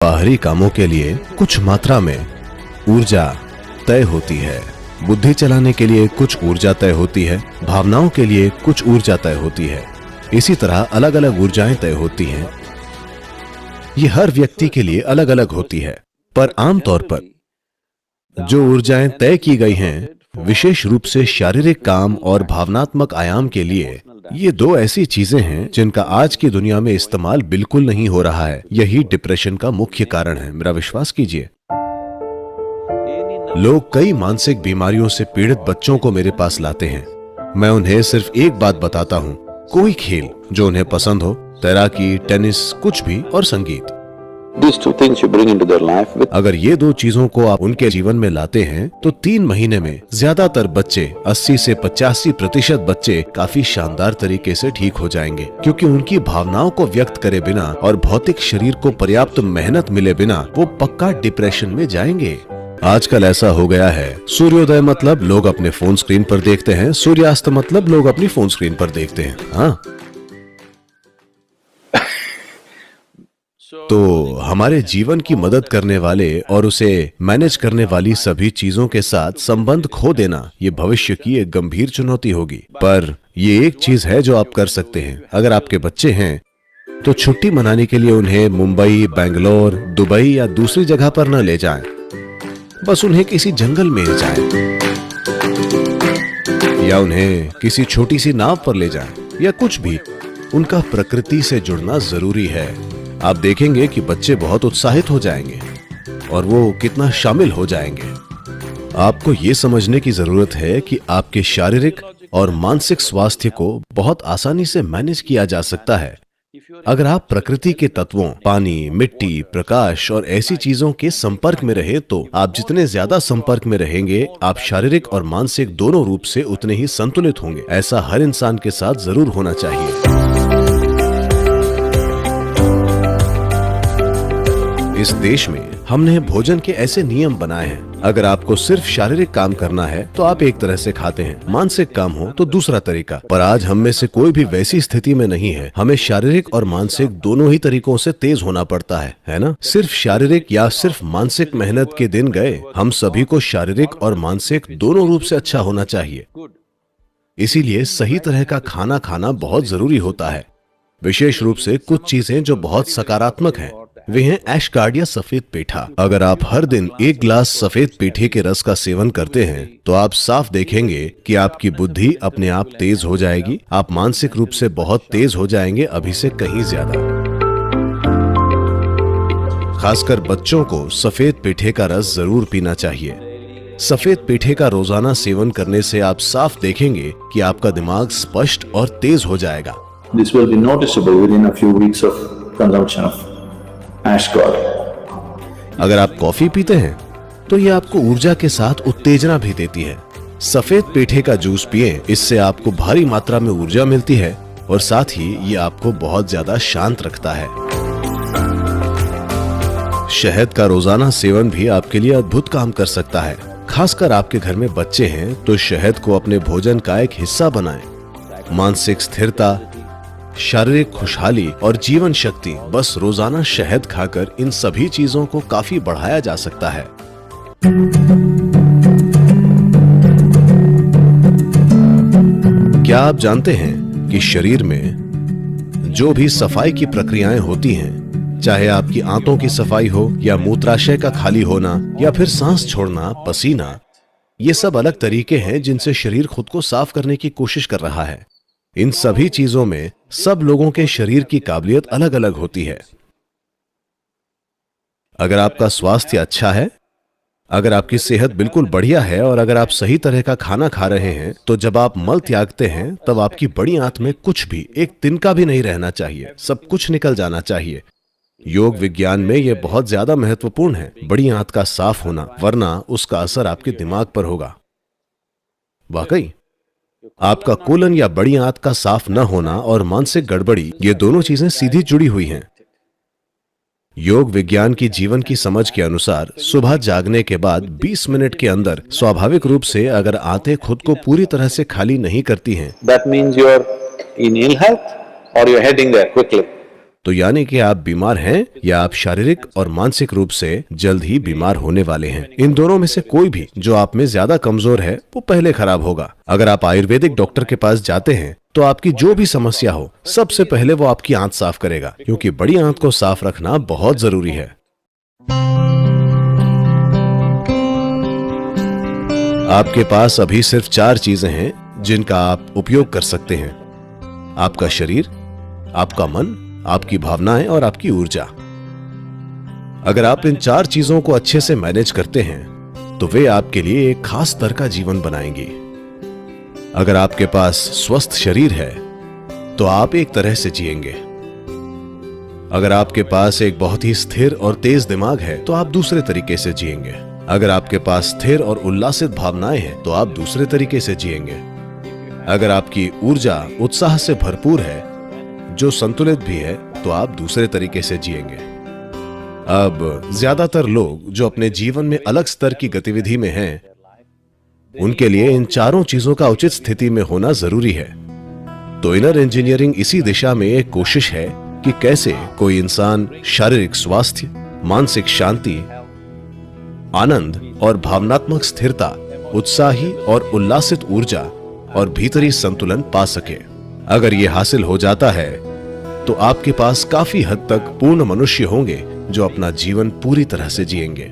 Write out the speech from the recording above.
बाहरी कामों के लिए कुछ मात्रा में ऊर्जा तय होती है। बुद्धि चलाने के लिए कुछ ऊर्जा तय होती है, भावनाओं के लिए कुछ ऊर्जा तय होती है। इसी तरह अलग अलग ऊर्जाएं तय होती हैं। ये हर व्यक्ति के लिए अलग अलग होती है, पर आमतौर पर जो ऊर्जाएं तय की गई हैं, विशेष रूप से शारीरिक काम और भावनात्मक आयाम के लिए, ये दो ऐसी चीजें हैं जिनका आज की दुनिया में इस्तेमाल बिल्कुल नहीं हो रहा है। यही डिप्रेशन का मुख्य कारण है। मेरा विश्वास कीजिए, लोग कई मानसिक बीमारियों से पीड़ित बच्चों को मेरे पास लाते हैं। मैं उन्हें सिर्फ एक बात बताता हूं, कोई खेल जो उन्हें पसंद हो, तैराकी, टेनिस, कुछ भी, और संगीत। These two things you bring into their life with... अगर ये दो चीजों को आप उनके जीवन में लाते हैं तो 3 महीने में ज्यादातर बच्चे, 80 से 85% बच्चे काफी शानदार तरीके से ठीक हो जाएंगे, क्योंकि उनकी भावनाओं को व्यक्त करे बिना और भौतिक शरीर को पर्याप्त मेहनत मिले बिना वो पक्का डिप्रेशन में जाएंगे। आजकल ऐसा हो गया है, सूर्योदय मतलब लोग अपने फोन स्क्रीन पर देखते हैं, सूर्यास्त मतलब लोग अपनी फोन स्क्रीन पर देखते हैं। हाँ, तो हमारे जीवन की मदद करने वाले और उसे मैनेज करने वाली सभी चीजों के साथ संबंध खो देना, ये भविष्य की एक गंभीर चुनौती होगी। पर ये एक चीज है जो आप कर सकते हैं। अगर आपके बच्चे हैं तो छुट्टी मनाने के लिए उन्हें मुंबई, बेंगलोर, दुबई या दूसरी जगह पर न ले जाएं। बस उन्हें किसी जंगल में ले जाएं, या उन्हें किसी छोटी सी नाव पर ले जाएं, या कुछ भी। उनका प्रकृति से जुड़ना जरूरी है। आप देखेंगे कि बच्चे बहुत उत्साहित हो जाएंगे और वो कितना शामिल हो जाएंगे। आपको ये समझने की जरूरत है कि आपके शारीरिक और मानसिक स्वास्थ्य को बहुत आसानी से मैनेज किया जा सकता है अगर आप प्रकृति के तत्वों, पानी, मिट्टी, प्रकाश और ऐसी चीजों के संपर्क में रहे। तो आप जितने ज्यादा संपर्क में रहेंगे, आप शारीरिक और मानसिक दोनों रूप से उतने ही संतुलित होंगे। ऐसा हर इंसान के साथ जरूर होना चाहिए। इस देश में हमने भोजन के ऐसे नियम बनाए हैं। अगर आपको सिर्फ शारीरिक काम करना है तो आप एक तरह से खाते हैं, मानसिक काम हो तो दूसरा तरीका। पर आज हम में से कोई भी वैसी स्थिति में नहीं है। हमें शारीरिक और मानसिक दोनों ही तरीकों से तेज होना पड़ता है ना? सिर्फ शारीरिक या सिर्फ मानसिक मेहनत के दिन गए। हम सभी को शारीरिक और मानसिक दोनों रूप से अच्छा होना चाहिए। इसीलिए सही तरह का खाना खाना बहुत जरूरी होता है। विशेष रूप से कुछ चीजें जो बहुत सकारात्मक हैं, वे हैं ऐशकार्ड या सफेद पेठा। अगर आप हर दिन 1 गिलास सफेद पेठे के रस का सेवन करते हैं तो आप साफ देखेंगे कि आपकी बुद्धि अपने आप तेज हो जाएगी। आप मानसिक रूप से बहुत तेज हो जाएंगे, अभी से कहीं ज्यादा। खासकर बच्चों को सफेद पेठे का रस जरूर पीना चाहिए। सफेद पेठे का रोजाना सेवन करने से आप साफ देखेंगे कि आपका दिमाग स्पष्ट और तेज हो जाएगा। This will be noticeable within a few weeks of consumption of Ashgard. अगर आप कॉफी पीते हैं तो ये आपको ऊर्जा के साथ उत्तेजना भी देती है। सफेद पेठे का जूस पिएं, इससे आपको भारी मात्रा में ऊर्जा मिलती है और साथ ही ये आपको बहुत ज्यादा शांत रखता है। शहद का रोजाना सेवन भी आपके लिए अद्भुत काम कर सकता है। खासकर आपके घर में बच्चे हैं तो शहद को अपने भोजन का एक हिस्सा बनाएं। मानसिक स्थिरता, शारीरिक खुशहाली और जीवन शक्ति, बस रोजाना शहद खाकर इन सभी चीजों को काफी बढ़ाया जा सकता है। क्या आप जानते हैं कि शरीर में जो भी सफाई की प्रक्रियाएं होती हैं, चाहे आपकी आंतों की सफाई हो या मूत्राशय का खाली होना या फिर सांस छोड़ना, पसीना, ये सब अलग तरीके हैं जिनसे शरीर खुद को साफ करने की कोशिश कर रहा है। इन सभी चीजों में सब लोगों के शरीर की काबिलियत अलग अलग होती है। अगर आपका स्वास्थ्य अच्छा है, अगर आपकी सेहत बिल्कुल बढ़िया है और अगर आप सही तरह का खाना खा रहे हैं, तो जब आप मल त्यागते हैं तब आपकी बड़ी आंत में कुछ भी, एक तिनका भी नहीं रहना चाहिए। सब कुछ निकल जाना चाहिए। योग विज्ञान में यह बहुत ज्यादा महत्वपूर्ण है, बड़ी आंत का साफ होना, वरना उसका असर आपके दिमाग पर होगा। वाकई आपका कोलन या बड़ी आंत का साफ न होना और मानसिक गड़बड़ी, ये दोनों चीजें सीधी जुड़ी हुई हैं। योग विज्ञान की जीवन की समझ के अनुसार सुबह जागने के बाद 20 मिनट के अंदर स्वाभाविक रूप से अगर आंतें खुद को पूरी तरह से खाली नहीं करती हैं, That means you are in ill health or you are heading there quickly. तो यानी कि आप बीमार हैं या आप शारीरिक और मानसिक रूप से जल्द ही बीमार होने वाले हैं। इन दोनों में से कोई भी जो आप में ज्यादा कमजोर है वो पहले खराब होगा। अगर आप आयुर्वेदिक डॉक्टर के पास जाते हैं तो आपकी जो भी समस्या हो सबसे पहले वो आपकी आंत साफ करेगा, क्योंकि बड़ी आंत को साफ रखना बहुत जरूरी है। आपके पास अभी सिर्फ 4 चीजें हैं जिनका आप उपयोग कर सकते हैं। आपका शरीर, आपका मन, आपकी भावनाएं और आपकी ऊर्जा। अगर आप इन 4 चीजों को अच्छे से मैनेज करते हैं तो वे आपके लिए एक खास तरह का जीवन बनाएंगी। अगर आपके पास स्वस्थ शरीर है तो आप एक तरह से जिएंगे। अगर आपके पास एक बहुत ही स्थिर और तेज दिमाग है तो आप दूसरे तरीके से जिएंगे। अगर आपके पास स्थिर और उल्लासित भावनाएं हैं तो आप दूसरे तरीके से जिएंगे। अगर आपकी ऊर्जा उत्साह से भरपूर है, जो संतुलित भी है, तो आप दूसरे तरीके से जिएंगे। अब ज्यादातर लोग जो अपने जीवन में अलग स्तर की गतिविधि में हैं, उनके लिए इन चारों चीजों का उचित स्थिति में होना जरूरी है। तो इनर इंजीनियरिंग इसी दिशा में एक कोशिश है कि कैसे कोई इंसान शारीरिक स्वास्थ्य, मानसिक शांति, आनंद और भावनात्मक स्थिरता, उत्साही और उल्लासित ऊर्जा और भीतरी संतुलन पा सके। अगर ये हासिल हो जाता है तो आपके पास काफी हद तक पूर्ण मनुष्य होंगे जो अपना जीवन पूरी तरह से जिएंगे।